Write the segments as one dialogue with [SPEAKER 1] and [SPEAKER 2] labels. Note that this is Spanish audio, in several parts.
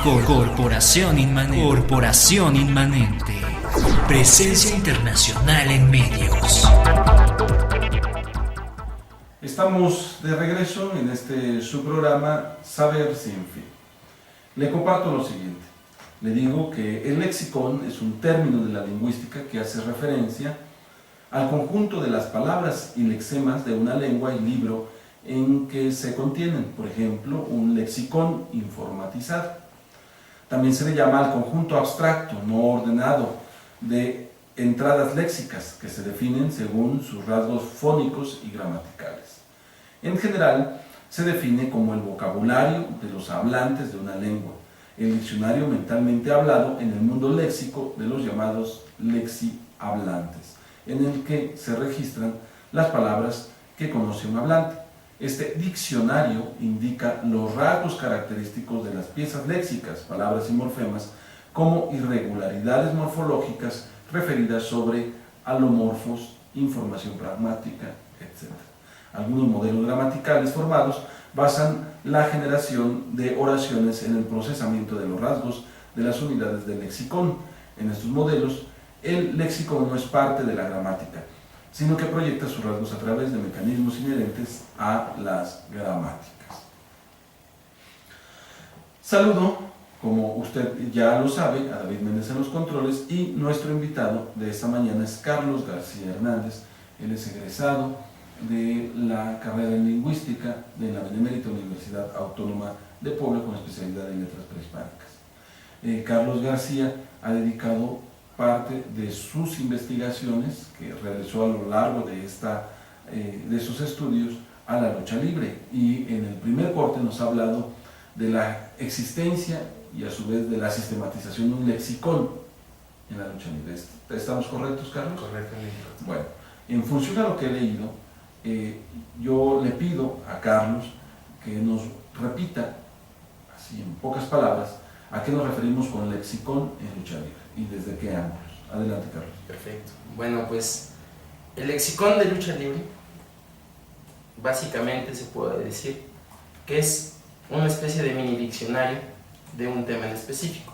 [SPEAKER 1] Corporación Inmanente. Presencia internacional en medios.
[SPEAKER 2] Estamos de regreso en su programa Saber Sin Fin. Le comparto lo siguiente. Le digo que el lexicón es un término de la lingüística que hace referencia al conjunto de las palabras y lexemas de una lengua y libro en que se contienen, por ejemplo, un lexicón informatizado. También se le llama al conjunto abstracto, no ordenado, de entradas léxicas que se definen según sus rasgos fónicos y gramaticales. En general, se define como el vocabulario de los hablantes de una lengua, el diccionario mentalmente hablado en el mundo léxico de los llamados lexihablantes, en el que se registran las palabras que conoce un hablante. Este diccionario indica los rasgos característicos de las piezas léxicas, palabras y morfemas, como irregularidades morfológicas referidas sobre alomorfos, información pragmática, etc. Algunos modelos gramaticales formados basan la generación de oraciones en el procesamiento de los rasgos de las unidades del lexicón. En estos modelos, el lexicón no es parte de la gramática, sino que proyecta sus rasgos a través de mecanismos inherentes a las gramáticas. Saludo, como usted ya lo sabe, a David Méndez en los controles, y nuestro invitado de esta mañana es Carlos García Hernández. Él es egresado de la carrera en lingüística de la Benemérita Universidad Autónoma de Puebla con especialidad en letras prehispánicas. Carlos García ha dedicado parte de sus investigaciones que realizó a lo largo de sus estudios a la lucha libre, y en el primer corte nos ha hablado de la existencia y a su vez de la sistematización de un lexicón en la lucha libre. ¿Estamos correctos, Carlos?
[SPEAKER 3] Correctamente.
[SPEAKER 2] Bueno, en función a lo que he leído, yo le pido a Carlos que nos repita, así en pocas palabras, a qué nos referimos con lexicón en lucha libre y desde qué ángulos. Adelante, Carlos.
[SPEAKER 3] Perfecto. Bueno, pues el lexicón de lucha libre básicamente se puede decir que es una especie de mini diccionario de un tema en específico.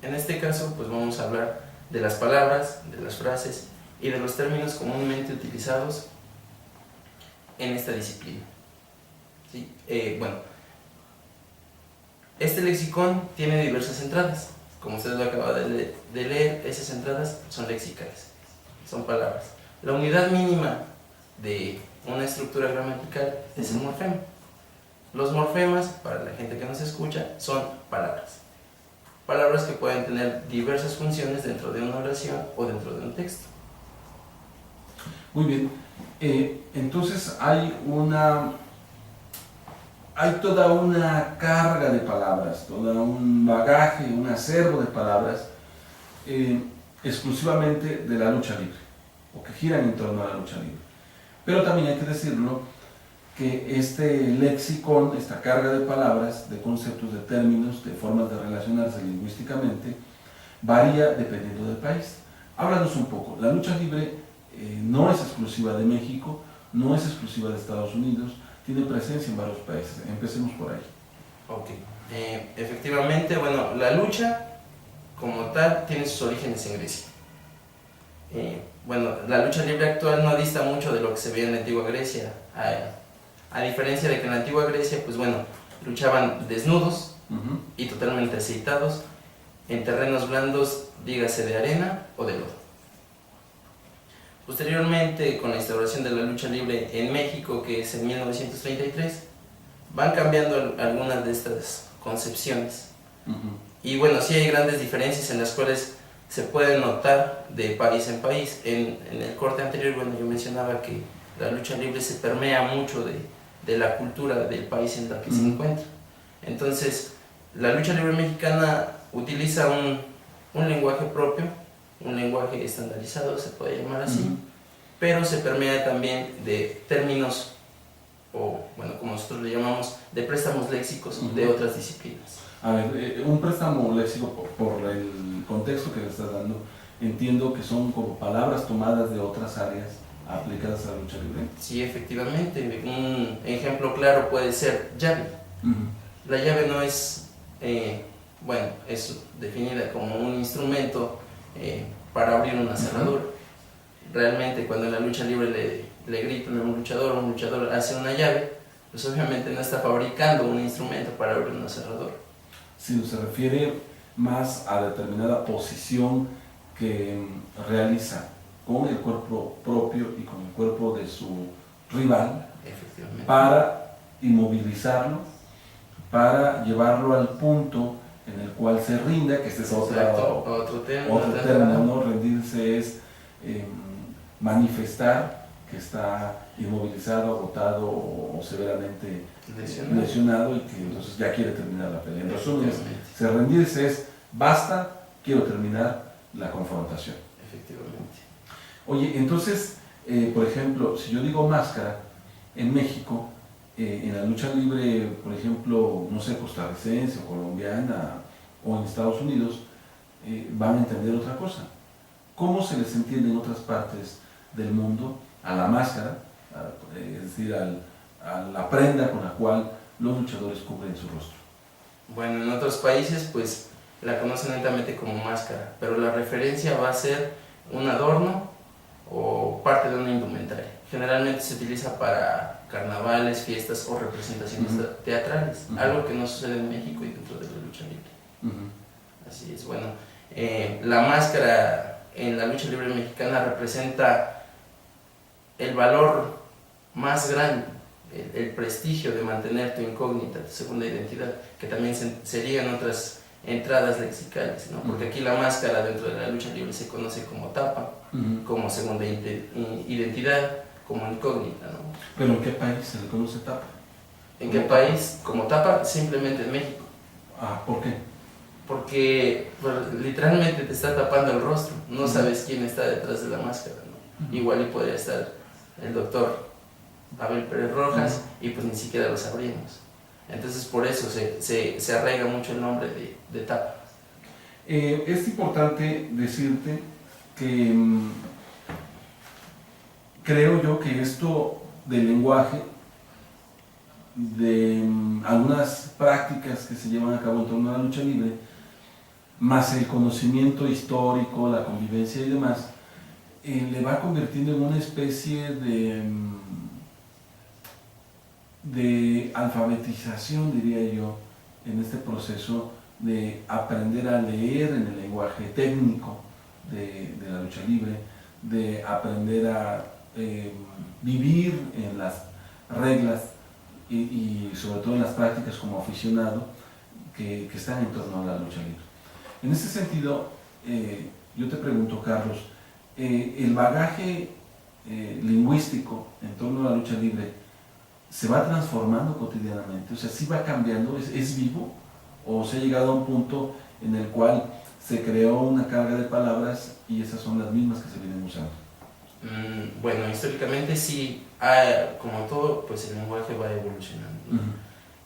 [SPEAKER 3] En este caso, pues vamos a hablar de las palabras, de las frases y de los términos comúnmente utilizados en esta disciplina. ¿Sí? Bueno, este lexicón tiene diversas entradas. Como usted lo acaba de leer, esas entradas son lexicales, son palabras. La unidad mínima de una estructura gramatical es el morfema. Los morfemas, para la gente que nos escucha, son palabras. Palabras que pueden tener diversas funciones dentro de una oración o dentro de un texto.
[SPEAKER 2] Muy bien. Entonces hay toda una carga de palabras, todo un bagaje, un acervo de palabras exclusivamente de la lucha libre, o que giran en torno a la lucha libre. Pero también hay que decirlo que este lexicón, esta carga de palabras, de conceptos, de términos, de formas de relacionarse lingüísticamente, varía dependiendo del país. Háblanos un poco. La lucha libre no es exclusiva de México, no es exclusiva de Estados Unidos, tiene presencia en varios países. Empecemos por ahí.
[SPEAKER 3] Ok. Efectivamente, bueno, la lucha como tal tiene sus orígenes en Grecia. Bueno, la lucha libre actual no dista mucho de lo que se veía en la antigua Grecia, a diferencia de que en la antigua Grecia, pues bueno, luchaban desnudos y totalmente aceitados en terrenos blandos, dígase de arena o de lodo. Posteriormente, con la instauración de la lucha libre en México, que es en 1933, van cambiando algunas de estas concepciones. Y bueno, sí hay grandes diferencias en las cuales se pueden notar de país en país. En el corte anterior, bueno, yo mencionaba que la lucha libre se permea mucho de la cultura del país en la que se encuentra. Entonces, la lucha libre mexicana utiliza un lenguaje propio, un lenguaje estandarizado, se puede llamar así, pero se permea también de términos, o bueno, como nosotros le llamamos, de préstamos léxicos de otras disciplinas.
[SPEAKER 2] A ver, un préstamo léxico, por el contexto que le estás dando, entiendo que son como palabras tomadas de otras áreas aplicadas a la lucha libre.
[SPEAKER 3] Sí, efectivamente. Un ejemplo claro puede ser llave. La llave no es bueno, es definida como un instrumento para abrir una cerradura. Realmente cuando en la lucha libre le gritan a un luchador hace una llave, pues obviamente no está fabricando un instrumento para abrir una cerradura.
[SPEAKER 2] Si se refiere más a determinada posición que realiza con el cuerpo propio y con el cuerpo de su rival,
[SPEAKER 3] Efectivamente.
[SPEAKER 2] para inmovilizarlo, para llevarlo al punto en el cual se rinda, que este es otro término, ¿no? Rendirse es manifestar que está inmovilizado, agotado o severamente lesionado y que entonces ya quiere terminar la pelea. En resumen, rendirse es basta, quiero terminar la confrontación.
[SPEAKER 3] Efectivamente.
[SPEAKER 2] Oye, entonces, por ejemplo, si yo digo máscara, en México, en la lucha libre, por ejemplo, no sé, costarricense o colombiana o en Estados Unidos, van a entender otra cosa. ¿Cómo se les entiende en otras partes del mundo a la máscara, es decir, a la prenda con la cual los luchadores cubren su rostro?
[SPEAKER 3] Bueno, en otros países pues la conocen netamente como máscara, pero la referencia va a ser un adorno o parte de una indumentaria. Generalmente se utiliza para carnavales, fiestas o representaciones teatrales, algo que no sucede en México y dentro de la lucha libre. Así es, bueno, la máscara en la lucha libre mexicana representa el valor más grande, el prestigio de mantener tu incógnita, tu segunda identidad, que también sería en otras entradas lexicales, ¿no? Porque aquí la máscara dentro de la lucha libre se conoce como tapa, como segunda identidad, como incógnita, ¿no?
[SPEAKER 2] ¿Pero en qué país se le conoce tapa?
[SPEAKER 3] ¿En qué país? Como tapa, simplemente en México.
[SPEAKER 2] Ah, ¿por qué?
[SPEAKER 3] Porque pues, literalmente te está tapando el rostro, no sabes quién está detrás de la máscara, ¿no? Igual y podría estar el doctor Abel Pérez Rojas y pues ni siquiera lo sabríamos. Entonces por eso se arraiga mucho el nombre de tapa.
[SPEAKER 2] Es importante decirte que creo yo que esto del lenguaje, de algunas prácticas que se llevan a cabo en torno a la lucha libre, más el conocimiento histórico, la convivencia y demás, le va convirtiendo en una especie de alfabetización, diría yo, en este proceso de aprender a leer en el lenguaje técnico de la lucha libre, de aprender a vivir en las reglas y sobre todo en las prácticas como aficionado que están en torno a la lucha libre. En ese sentido, yo te pregunto, Carlos, el bagaje lingüístico en torno a la lucha libre se va transformando cotidianamente, o sea, sí va cambiando, es vivo, o se ha llegado a un punto en el cual se creó una carga de palabras y esas son las mismas que se vienen usando.
[SPEAKER 3] Bueno, históricamente sí, como todo, pues el lenguaje va evolucionando.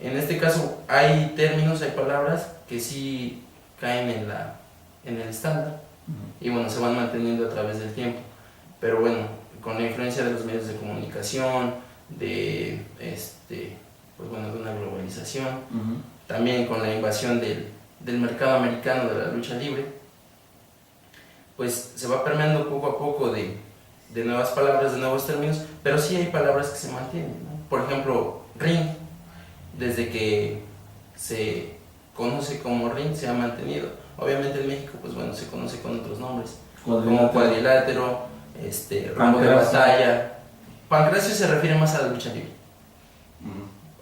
[SPEAKER 3] En este caso hay términos, hay palabras que sí caen en el estándar y bueno, se van manteniendo a través del tiempo, pero bueno, con la influencia de los medios de comunicación, de una globalización, también con la invasión del mercado americano de la lucha libre, pues se va permeando poco a poco de nuevas palabras, de nuevos términos, pero sí hay palabras que se mantienen, ¿no? Por ejemplo, ring, desde que se conoce como ring se ha mantenido. Obviamente en México, pues bueno, se conoce con otros nombres, como cuadrilátero, rumbo de batalla. Pancracio se refiere más a la lucha libre,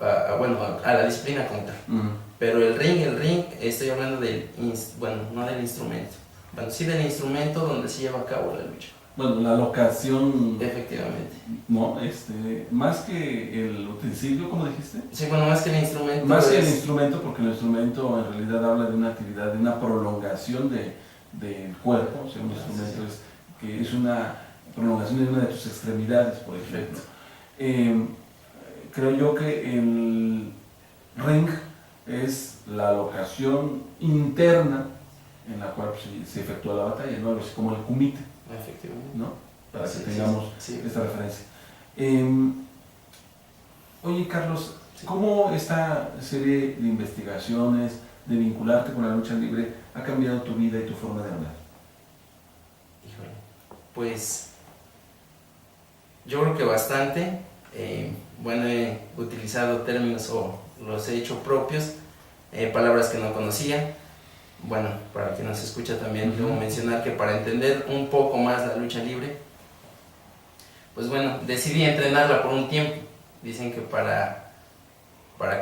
[SPEAKER 3] a la disciplina como tal. Pero el ring, estoy hablando no del instrumento, sí del instrumento donde se lleva a cabo la lucha.
[SPEAKER 2] Bueno, la locación.
[SPEAKER 3] Efectivamente.
[SPEAKER 2] No, más que el utensilio, ¿cómo dijiste?
[SPEAKER 3] Sí, bueno, más que el instrumento.
[SPEAKER 2] Más que el instrumento, porque el instrumento en realidad habla de una actividad, de una prolongación del cuerpo, o sea, un instrumento es una prolongación de una de tus extremidades, por ejemplo. Creo yo que el ring es la locación interna en la cual se efectúa la batalla, ¿no? Algo así como el kumite, ¿no? Para que tengamos esta referencia. Oye, Carlos, ¿cómo esta serie de investigaciones, de vincularte con la lucha libre ha cambiado tu vida y tu forma de hablar?
[SPEAKER 3] Híjole, pues yo creo que bastante. Bueno, he utilizado términos o los he hecho propios, palabras que no conocía. Bueno, para quien nos escucha también debo mencionar que para entender un poco más la lucha libre, pues bueno, decidí entrenarla por un tiempo. Dicen que para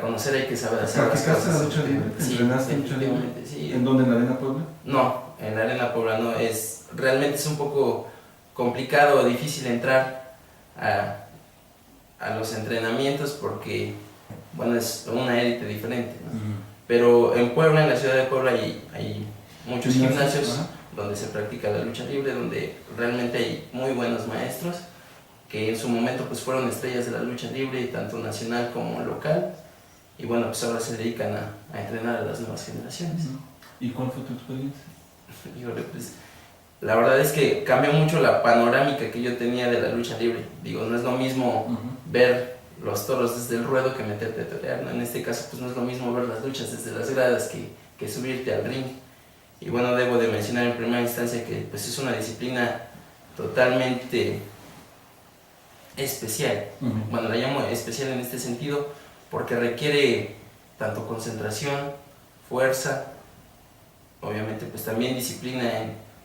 [SPEAKER 3] conocer hay que saber hacer las cosas.
[SPEAKER 2] ¿Practicaste la lucha libre?
[SPEAKER 3] Sí,
[SPEAKER 2] ¿Entrenaste lucha libre?
[SPEAKER 3] Sí.
[SPEAKER 2] ¿En dónde? ¿En la Arena Puebla?
[SPEAKER 3] No, en la Arena Puebla no. Realmente es un poco complicado o difícil entrar a los entrenamientos porque, bueno, es una élite diferente, ¿no? Pero en Puebla, en la ciudad de Puebla, hay muchos gimnasios donde se practica la lucha libre, donde realmente hay muy buenos maestros que en su momento pues fueron estrellas de la lucha libre, tanto nacional como local, y bueno, pues ahora se dedican a entrenar a las nuevas generaciones.
[SPEAKER 2] ¿Y cuál fue tu experiencia?
[SPEAKER 3] Híjole, pues la verdad es que cambió mucho la panorámica que yo tenía de la lucha libre. Digo, no es lo mismo ver los toros desde el ruedo que meterte a torear, ¿no? En este caso pues no es lo mismo ver las luchas desde las gradas que subirte al ring. Y bueno, debo de mencionar en primera instancia que pues es una disciplina totalmente especial. Bueno, la llamo especial en este sentido porque requiere tanto concentración, fuerza, obviamente pues también disciplina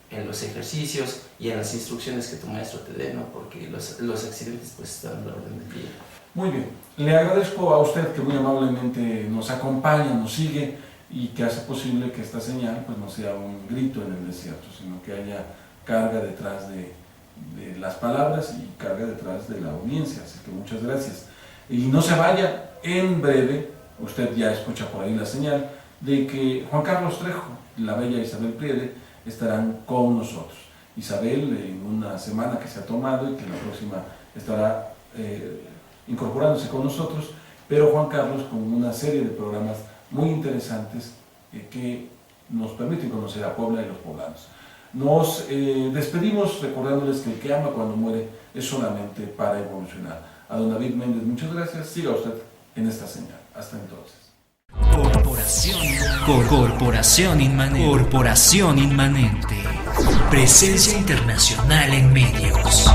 [SPEAKER 3] en los ejercicios y en las instrucciones que tu maestro te dé, ¿no? Porque los accidentes pues están a la orden del día.
[SPEAKER 2] Muy bien, le agradezco a usted que muy amablemente nos acompaña, nos sigue y que hace posible que esta señal pues no sea un grito en el desierto, sino que haya carga detrás de las palabras y carga detrás de la audiencia, así que muchas gracias. Y no se vaya, en breve, usted ya escucha por ahí la señal de que Juan Carlos Trejo y la bella Isabel Priede estarán con nosotros. Isabel en una semana que se ha tomado y que la próxima estará incorporándose con nosotros, pero Juan Carlos con una serie de programas muy interesantes que nos permiten conocer a Puebla y los poblanos. Nos despedimos recordándoles que el que ama cuando muere es solamente para evolucionar. A don David Méndez, muchas gracias. Siga usted en esta señal. Hasta entonces.
[SPEAKER 1] Corporación Inmanente. Presencia internacional en medios.